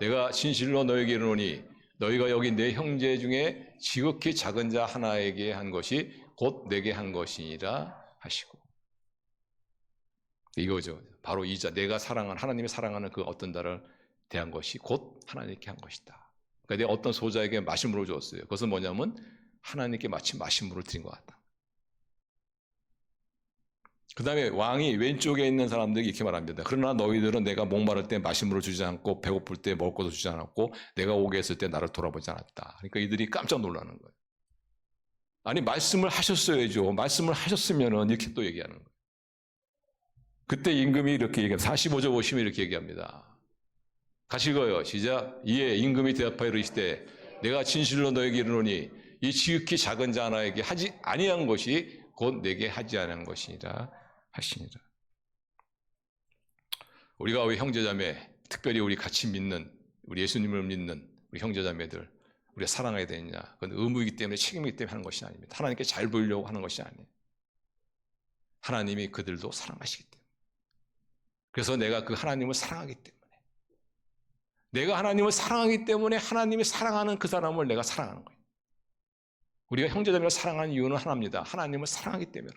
내가 진실로 너에게 이르노니 너희가 여기 내 형제 중에 지극히 작은 자 하나에게 한 것이 곧 내게 한 것이니라 하시고. 이거죠. 바로 이 자, 내가 사랑하는, 하나님이 사랑하는 그 어떤 자를 대한 것이 곧 하나님께 한 것이다. 그러니까 내가 어떤 소자에게 마실 물을 줬어요. 그것은 뭐냐면 하나님께 마치 마실 물을 드린 것 같다. 그 다음에 왕이 왼쪽에 있는 사람들이 이렇게 말합니다. 그러나 너희들은 내가 목마를 때 마실 물을 주지 않고 배고플 때 먹을 것을 주지 않았고 내가 오게 했을 때 나를 돌아보지 않았다. 그러니까 이들이 깜짝 놀라는 거예요. 아니 말씀을 하셨어야죠. 말씀을 하셨으면 이렇게 또 얘기하는 거예요. 그때 임금이 이렇게 얘기합니다. 45절 보시면 이렇게 얘기합니다. 같이 읽어요. 시작. 이에 임금이 대답하여 이르시되 내가 진실로 너에게 이르노니 이 지극히 작은 자 하나에게 하지 아니한 것이 곧 내게 하지 않은 것이니라 하시니라. 우리가 왜 형제자매, 특별히 우리 같이 믿는, 우리 예수님을 믿는 우리 형제자매들 우리가 사랑해야 되느냐? 그건 의무이기 때문에 책임이기 때문에 하는 것이 아닙니다. 하나님께 잘 보이려고 하는 것이 아니에요. 하나님이 그들도 사랑하시기 때문에. 그래서 내가 그 하나님을 사랑하기 때문에, 내가 하나님을 사랑하기 때문에 하나님이 사랑하는 그 사람을 내가 사랑하는 거예요. 우리가 형제자매를 사랑하는 이유는 하나입니다. 하나님을 사랑하기 때문에.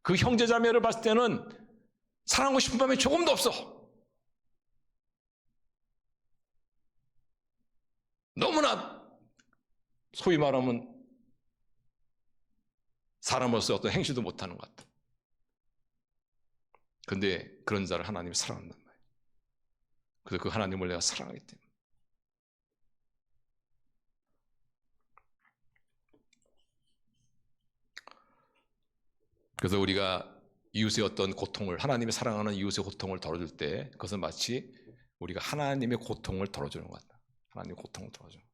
그 형제자매를 봤을 때는 사랑하고 싶은 마음이 조금도 없어. 너무나 소위 말하면 사람으로서 어떤 행실도 못하는 것 같아. 그런데 그런 자를 하나님이 사랑한단 말이에요. 그래서 그 하나님을 내가 사랑하기 때문에. 그래서 우리가 이웃의 어떤 고통을, 하나님이 사랑하는 이웃의 고통을 덜어줄 때 그것은 마치 우리가 하나님의 고통을 덜어주는 것 같다. 하나님의 고통을 덜어주는 것.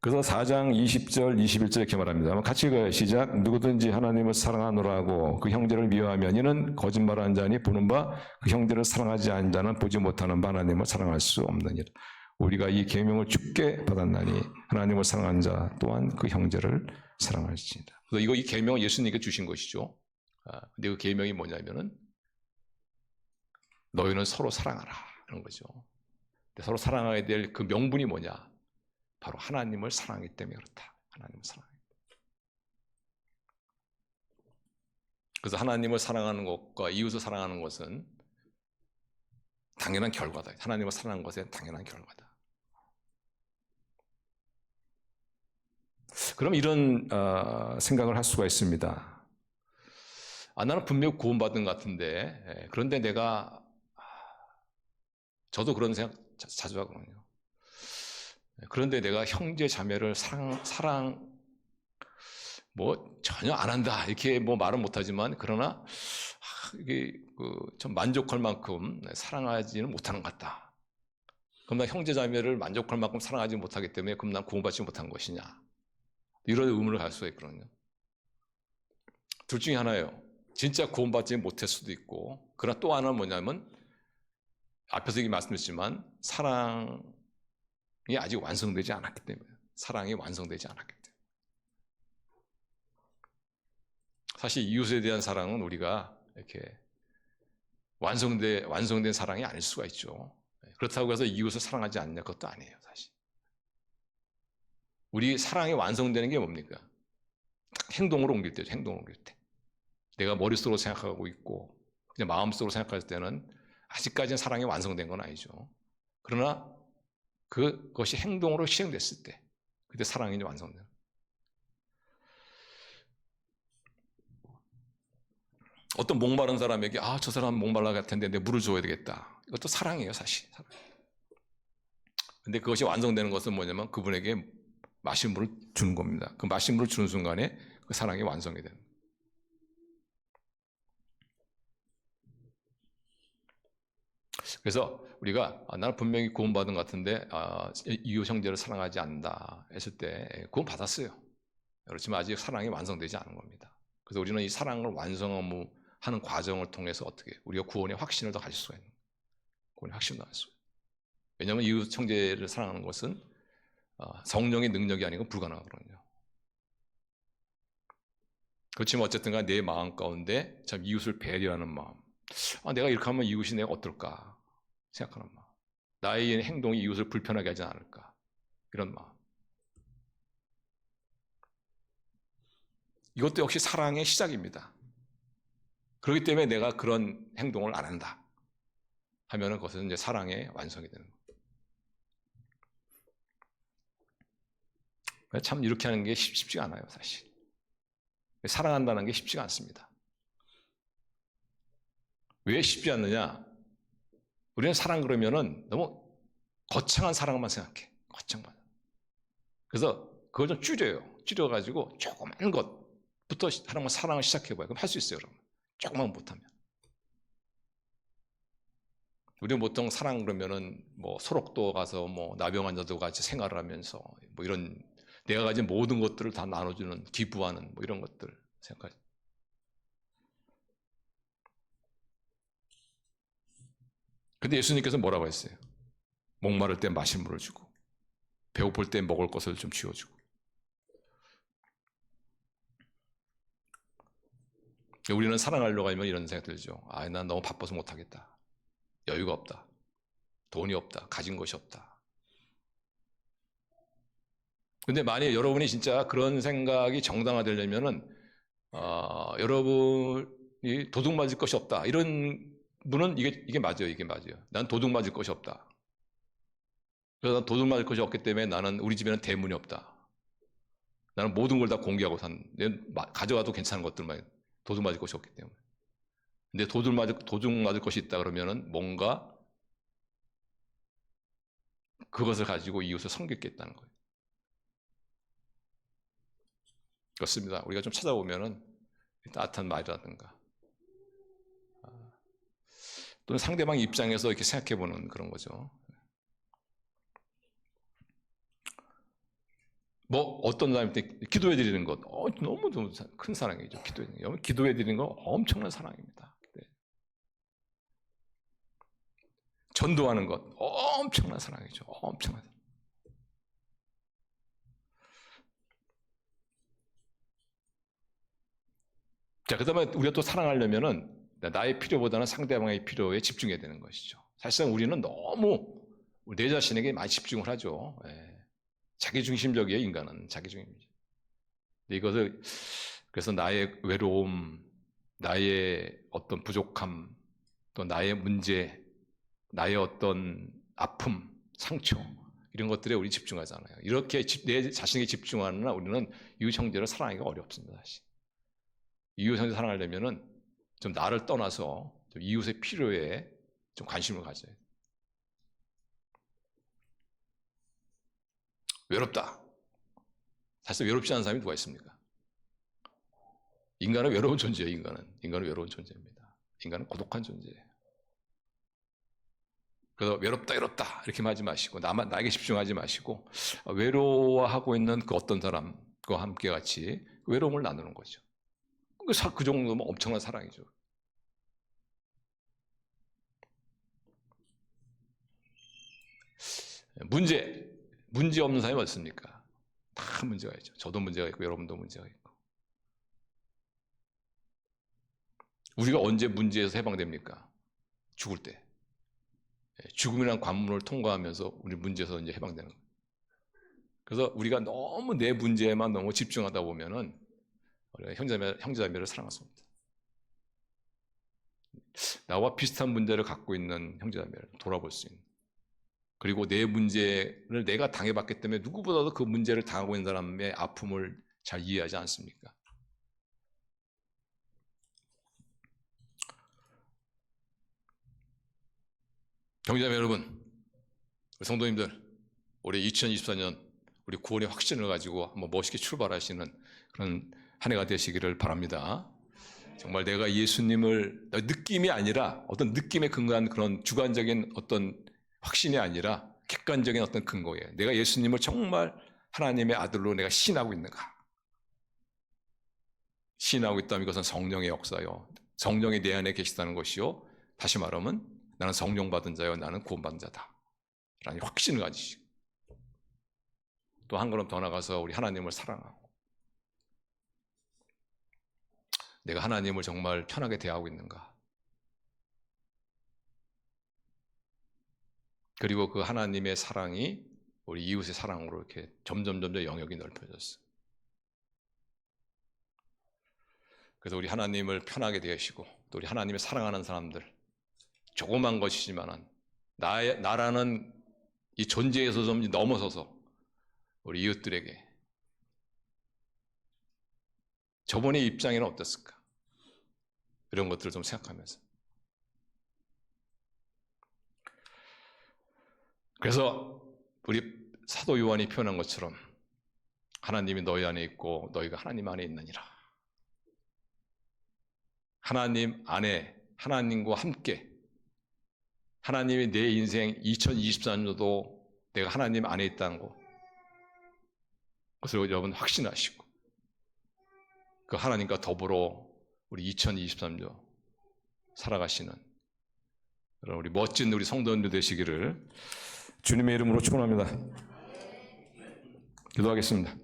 그래서 4장 20절, 21절 이렇게 말합니다. 같이 읽어요. 시작. 누구든지 하나님을 사랑하노라고 그 형제를 미워하면 이는 거짓말하는 자니 보는 바 그 형제를 사랑하지 않는 자는 보지 못하는 바 하나님을 사랑할 수 없느니라. 우리가 이 계명을 주께 받았나니 하나님을 사랑하는 자 또한 그 형제를 사랑할지니라. 그래서 이 계명은 예수님께 주신 것이죠. 근데 그 계명이 뭐냐면은 너희는 서로 사랑하라 하는 거죠. 서로 사랑해야 될 그 명분이 뭐냐? 바로 하나님을 사랑하기 때문에 그렇다. 하나님을 사랑하기 때문에. 그래서 하나님을 사랑하는 것과 이웃을 사랑하는 것은 당연한 결과다. 하나님을 사랑하는 것은 당연한 결과다. 그럼 이런 생각을 할 수가 있습니다. 나는 분명 구원받은 것 같은데 그런데 내가 저도 그런 생각 자주 하거든요. 그런데 내가 형제 자매를 사랑 뭐 전혀 안 한다 이렇게 뭐 말은 못하지만 그러나 이게 좀 만족할 만큼 사랑하지는 못하는 것 같다. 그럼 나 형제 자매를 만족할 만큼 사랑하지 못하기 때문에 그럼 난 구원받지 못한 것이냐? 이런 의문을 갈 수가 있거든요. 둘 중에 하나예요. 진짜 구원받지 못할 수도 있고, 그러나 또 하나는 뭐냐면 앞에서 이게 말씀드렸지만 사랑이 아직 완성되지 않았기 때문에, 사랑이 완성되지 않았기 때문에. 사실 이웃에 대한 사랑은 우리가 이렇게 완성된 사랑이 아닐 수가 있죠. 그렇다고 해서 이웃을 사랑하지 않냐 그것도 아니에요, 사실. 우리 사랑이 완성되는 게 뭡니까? 행동으로 옮길 때죠. 행동으로 옮길 때. 내가 머릿속으로 생각하고 있고 그냥 마음속으로 생각할 때는 아직까지는 사랑이 완성된 건 아니죠. 그러나 그것이 행동으로 시행됐을 때 그때 사랑이 완성돼요. 어떤 목마른 사람에게 저 사람 목말라 갈 텐데 내 물을 줘야 되겠다. 이것도 사랑이에요, 사실. 근데 그것이 완성되는 것은 뭐냐면 그분에게 마실 물을 주는 겁니다. 그 마실 물을 주는 순간에 그 사랑이 완성이 되는 거예요. 그래서 우리가 나는 분명히 구원받은 것 같은데 이웃 형제를 사랑하지 않는다 했을 때 구원 받았어요. 그렇지만 아직 사랑이 완성되지 않은 겁니다. 그래서 우리는 이 사랑을 완성하는 과정을 통해서 어떻게 우리가 구원의 확신을 더 가질 수가 있는 거예요. 구원의 확신을 더 가질 수가 있어요. 왜냐하면 이웃 형제를 사랑하는 것은 성령의 능력이 아니고 불가능하거든요. 그렇지만 어쨌든 간에 내 마음 가운데 참 이웃을 배려하는 마음, 내가 이렇게 하면 이웃이 내가 어떨까 생각하는 마음, 나의 행동이 이웃을 불편하게 하지 않을까 이런 마음, 이것도 역시 사랑의 시작입니다. 그렇기 때문에 내가 그런 행동을 안 한다 하면은 그것은 이제 사랑의 완성이 되는 거예요. 참 이렇게 하는 게 쉽지가 않아요, 사실. 사랑한다는 게 쉽지가 않습니다. 왜 쉽지 않느냐? 우리는 사랑 그러면은 너무 거창한 사랑만 생각해. 거창한. 그래서 그걸 좀 줄여가지고 조그만 것부터 한번 사랑을 시작해봐요. 그럼 할 수 있어요, 여러분. 조금만 못하면. 우리는 보통 사랑 그러면은 뭐 소록도 가서 뭐 나병환자도 같이 생활을 하면서 뭐 이런 내가 가진 모든 것들을 다 나눠주는, 기부하는 뭐 이런 것들 생각하죠. 근데 예수님께서 뭐라고 했어요? 목마를 때 마실 물을 주고 배고플 때 먹을 것을 좀 쥐어주고. 우리는 사랑하려고 하면 이런 생각 들죠. 난 너무 바빠서 못하겠다. 여유가 없다. 돈이 없다. 가진 것이 없다. 근데 만약에 여러분이 진짜 그런 생각이 정당화되려면은 여러분이 도둑 맞을 것이 없다. 이런 분은 이게 맞아요. 이게 맞아요. 난 도둑 맞을 것이 없다. 그래서 난 도둑 맞을 것이 없기 때문에 나는 우리 집에는 대문이 없다. 나는 모든 걸 다 공개하고 가져가도 괜찮은 것들만 도둑 맞을 것이 없기 때문에. 근데 도둑 맞을 것이 있다 그러면은 뭔가 그것을 가지고 이웃을 섬기겠다는 거예요. 그렇습니다. 우리가 좀 찾아보면은 따뜻한 말이라든가 또는 상대방 입장에서 이렇게 생각해보는 그런 거죠. 뭐 어떤 사람한테 기도해드리는 것 너무 큰 사랑이죠. 기도해드리는 거 엄청난 사랑입니다. 전도하는 것 엄청난 사랑이죠. 엄청난 사랑. 자, 그 다음에 우리가 또 사랑하려면은 나의 필요보다는 상대방의 필요에 집중해야 되는 것이죠. 사실상 우리는 너무 내 자신에게 많이 집중을 하죠. 자기중심적이에요, 인간은. 자기중심적. 이것을 그래서 나의 외로움, 나의 어떤 부족함, 또 나의 문제, 나의 어떤 아픔, 상처 이런 것들에 우리 집중하잖아요. 이렇게 내 자신에게 집중하는 우리는 이웃 형제를 사랑하기가 어렵습니다. 사실. 이웃 형제 사랑하려면은 좀 나를 떠나서 좀 이웃의 필요에 좀 관심을 가져야 돼요. 외롭다. 사실 외롭지 않은 사람이 누가 있습니까? 인간은 외로운 존재예요. 인간은 외로운 존재입니다. 인간은 고독한 존재예요. 그래서 외롭다 이렇게 하지 마시고 나에게 집중하지 마시고 외로워하고 있는 그 어떤 사람과 함께 같이 외로움을 나누는 거죠. 그 정도면 엄청난 사랑이죠. 문제 없는 사람이 어딨습니까? 다 문제가 있죠. 저도 문제가 있고 여러분도 문제가 있고. 우리가 언제 문제에서 해방됩니까? 죽을 때. 죽음이라는 관문을 통과하면서 우리 문제에서 이제 해방되는 거예요. 그래서 우리가 너무 내 문제에만 너무 집중하다 보면은 우리가 형제자매를 사랑할 수 없다. 나와 비슷한 문제를 갖고 있는 형제자매를 돌아볼 수 있는, 그리고 내 문제를 내가 당해봤기 때문에 누구보다도 그 문제를 당하고 있는 사람의 아픔을 잘 이해하지 않습니까? 형제자매 여러분, 우리 성도님들, 올해 2024년 우리 구원의 확신을 가지고 한번 멋있게 출발하시는 그런 한 해가 되시기를 바랍니다. 정말 내가 예수님을 느낌이 아니라 어떤 느낌에 근거한 그런 주관적인 어떤 확신이 아니라 객관적인 어떤 근거예요. 내가 예수님을 정말 하나님의 아들로 내가 신하고 있는가? 신하고 있다면 이것은 성령의 역사요. 성령이 내 안에 계시다는 것이요. 다시 말하면 나는 성령 받은 자요. 나는 구원받은 자다. 라는 확신을 가지시고 또 한 걸음 더 나가서 우리 하나님을 사랑하고 내가 하나님을 정말 편하게 대하고 있는가? 그리고 그 하나님의 사랑이 우리 이웃의 사랑으로 이렇게 점점 영역이 넓혀졌어요. 그래서 우리 하나님을 편하게 대하시고 또 우리 하나님을 사랑하는 사람들, 조그만 것이지만 나라는 이 존재에서 좀 넘어서서 우리 이웃들에게 저번의 입장에는 어땠을까? 이런 것들을 좀 생각하면서, 그래서 우리 사도 요한이 표현한 것처럼 하나님이 너희 안에 있고 너희가 하나님 안에 있느니라. 하나님 안에, 하나님과 함께, 하나님이 내 인생 2024년도도 내가 하나님 안에 있다는 거, 그것을 여러분 확신하시고 그 하나님과 더불어 우리 2023년 살아가시는 그런 우리 멋진 우리 성도님들 되시기를 주님의 이름으로 축원합니다. 기도하겠습니다.